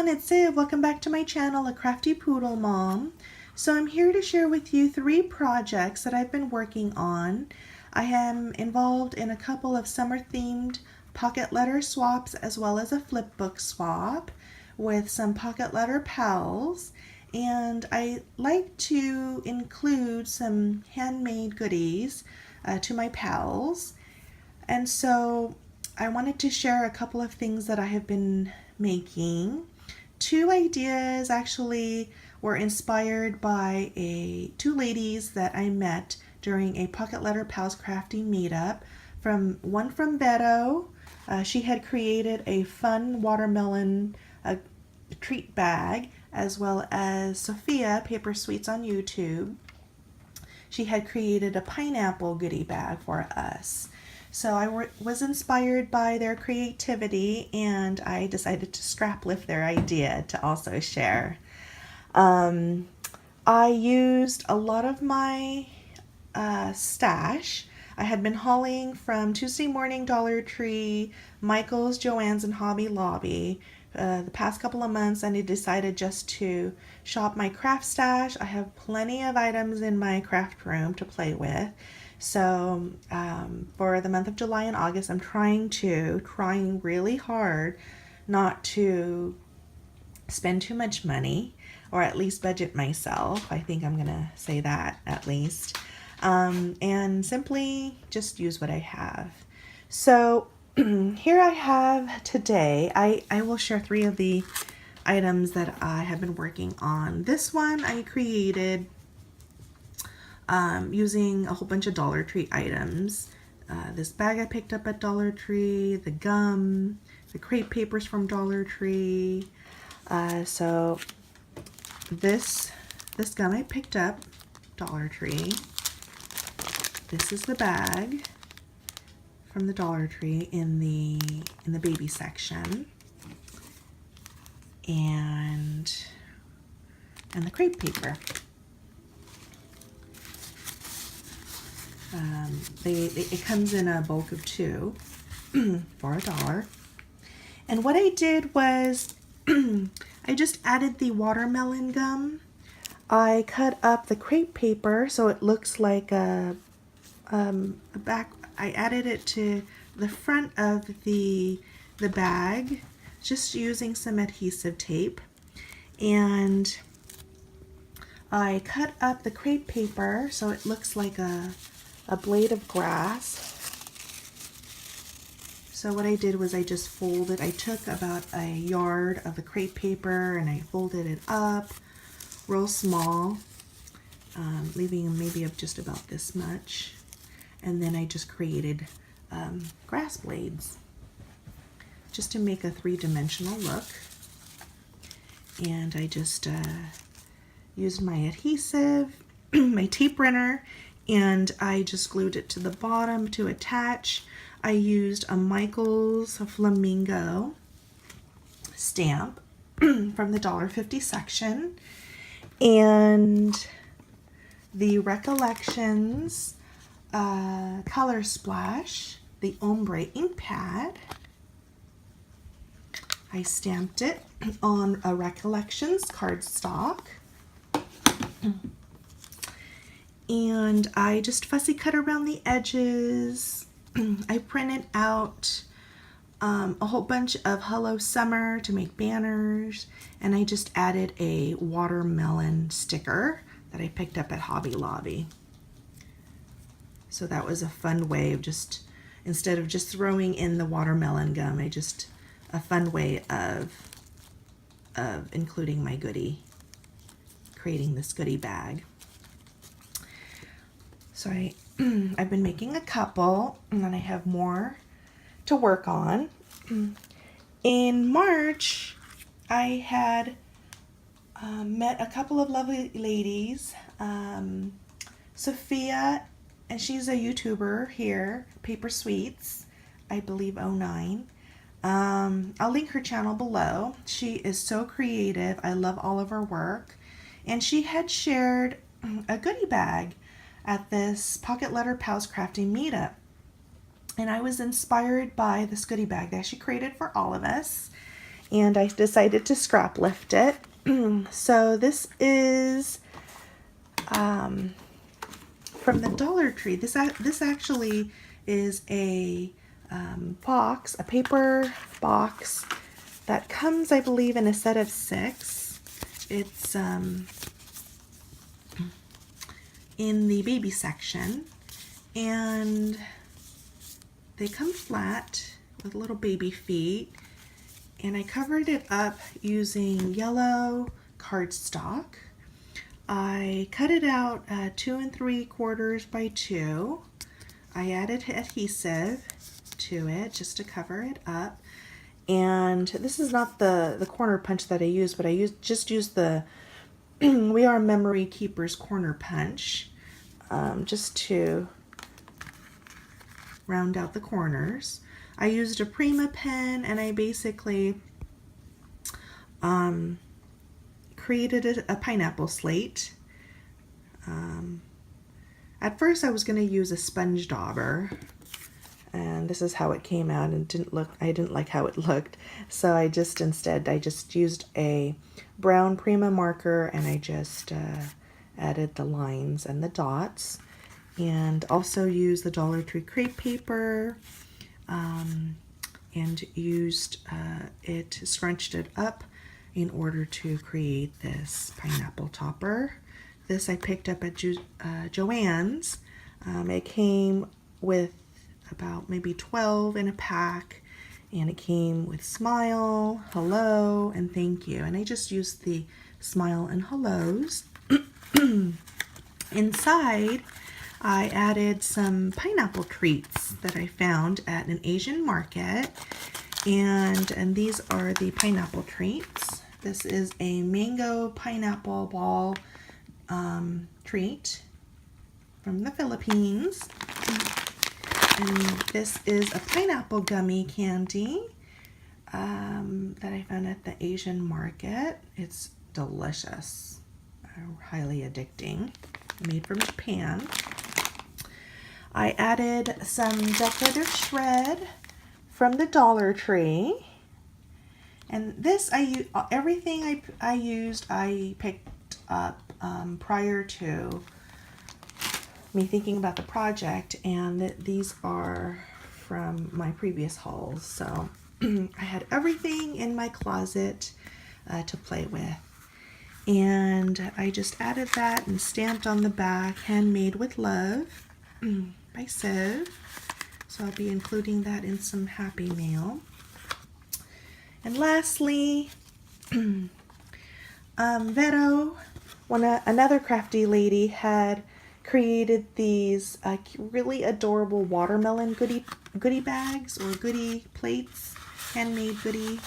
it's Ziv. Welcome back to my channel, A Crafty Poodle Mom. So I'm here to share with you 3 projects that I've been working on. I am involved in a couple of summer themed pocket letter swaps as well as a flip book swap with some pocket letter pals. And I like to include some handmade goodies to my pals. And so I wanted to share a couple of things that I have been making. 2 ideas actually were inspired by 2 ladies that I met during a Pocket Letter Pals Crafty meetup. One from Beto. She had created a fun watermelon treat bag, as well as Sophia, Papersweets on YouTube. She had created a pineapple goodie bag for us. So I was inspired by their creativity, and I decided to scrap lift their idea to also share. I used a lot of my stash. I had been hauling from Tuesday Morning, Dollar Tree, Michael's, Joann's, and Hobby Lobby the past couple of months, and I decided just to shop my craft stash. I have plenty of items in my craft room to play with. So for the month of July and August, I'm trying really hard not to spend too much money, or at least budget myself. I think I'm gonna say that at least. And simply just use what I have. So here I have today, I will share 3 of the items that I have been working on. This one I created using a whole bunch of Dollar Tree items. This bag I picked up at Dollar Tree, the gum, the crepe papers from Dollar Tree. So this gum I picked up, Dollar Tree. This is the bag from the Dollar Tree in the baby section, and the crepe paper. It comes in a bulk of 2 for $1. And what I did was I just added the watermelon gum. I cut up the crepe paper so it looks like a back. I added it to the front of the bag just using some adhesive tape, and I cut up the crepe paper so it looks like a blade of grass. So what I did was I just folded, I took about a yard of the crepe paper and I folded it up real small, leaving maybe of just about this much. And then I just created grass blades just to make a 3-dimensional look. And I just used my adhesive, my tape runner, and I just glued it to the bottom to attach. I used a Michael's Flamingo stamp from the $1.50 section, and the Recollections Color Splash, the ombre ink pad. I stamped it on a Recollections cardstock. And I just fussy cut around the edges. I printed out a whole bunch of Hello Summer to make banners, and I just added a watermelon sticker that I picked up at Hobby Lobby. So that was a fun way of just, instead of just throwing in the watermelon gum, a fun way of including my goodie, creating this goodie bag. So I've been making a couple, and then I have more to work on. In March, I had met a couple of lovely ladies, Sophia, and she's a YouTuber here, Papersweets, I believe 09. I'll link her channel below. She is so creative. I love all of her work. And she had shared a goodie bag at this Pocket Letter Pals Crafting meetup. And I was inspired by this goodie bag that she created for all of us. and I decided to scrap lift it. So this is from the Dollar Tree. This actually is a box, a paper box that comes, I believe, in a set of 6. It's in the baby section, and they come flat with little baby feet, and I covered it up using yellow cardstock. I cut it out 2 3/4 by 2. I added adhesive to it just to cover it up. And this is not the corner punch that I used, but I just used the We Are Memory Keepers corner punch just to round out the corners. I used a Prima pen, and I basically created a pineapple slate. At first I was going to use a sponge dauber, and this is how it came out, and I didn't like how it looked, so I just used a brown Prima marker, and I just added the lines and the dots, and also used the Dollar Tree crepe paper, and used scrunched it up in order to create this pineapple topper. This I picked up at Joann's. It came with about maybe 12 in a pack, and it came with smile, hello, and thank you. And I just used the smile and hellos. Inside, I added some pineapple treats that I found at an Asian market, and these are the pineapple treats. This is a mango pineapple ball treat from the Philippines. And this is a pineapple gummy candy that I found at the Asian market. It's delicious, highly addicting, made from Japan. I added some decorative shred from the Dollar Tree. And this, everything I used, I picked up prior to me thinking about the project, and these are from my previous hauls. So I had everything in my closet to play with, and I just added that and stamped on the back, handmade with love by Civ. So I'll be including that in some Happy Mail. And lastly, Vero, another crafty lady, had created these really adorable watermelon goodie bags, or goodie plates, handmade goodie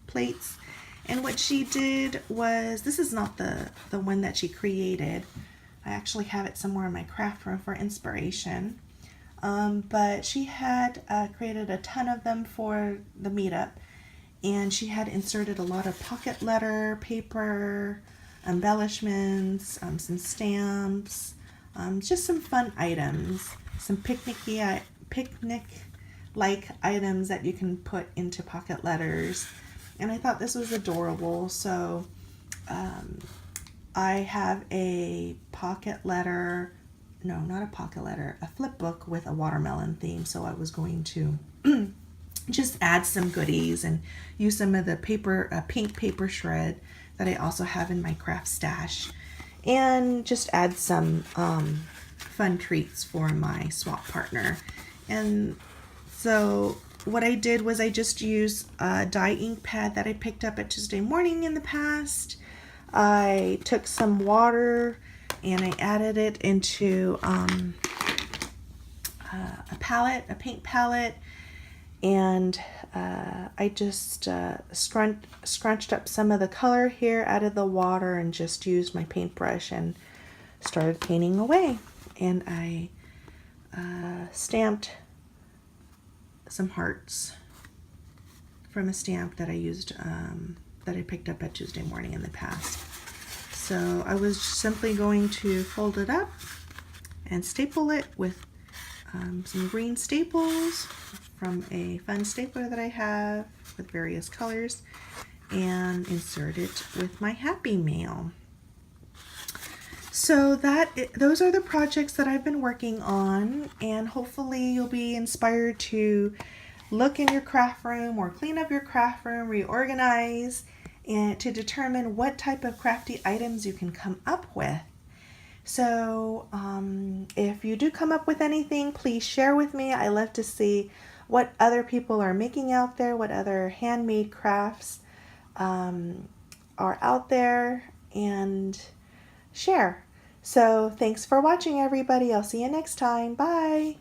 plates. And what she did was, this is not the one that she created. I actually have it somewhere in my craft room for inspiration. But she had created a ton of them for the meetup, and she had inserted a lot of pocket letter paper, embellishments, some stamps, just some fun items, some picnic-like items that you can put into pocket letters. And I thought this was adorable, so I have a pocket letter, no, not a pocket letter, a flip book with a watermelon theme, so I was going to just add some goodies and use some of the pink paper shred that I also have in my craft stash, and just add some fun treats for my swap partner. And so what I did was I just used a dye ink pad that I picked up at Tuesday Morning in the past. I took some water and I added it into a paint palette, and I just scrunched up some of the color here, added the water, and just used my paintbrush and started painting away. And I stamped some hearts from a stamp that I used, that I picked up at Tuesday Morning in the past. So I was simply going to fold it up and staple it with some green staples, from a fun stapler that I have with various colors and insert it with my Happy Mail. So those are the projects that I've been working on, and hopefully you'll be inspired to look in your craft room or clean up your craft room, reorganize, and to determine what type of crafty items you can come up with. So if you do come up with anything, please share with me. I love to see what other people are making out there, what other handmade crafts are out there, and share. So thanks for watching, everybody. I'll see you next time. Bye.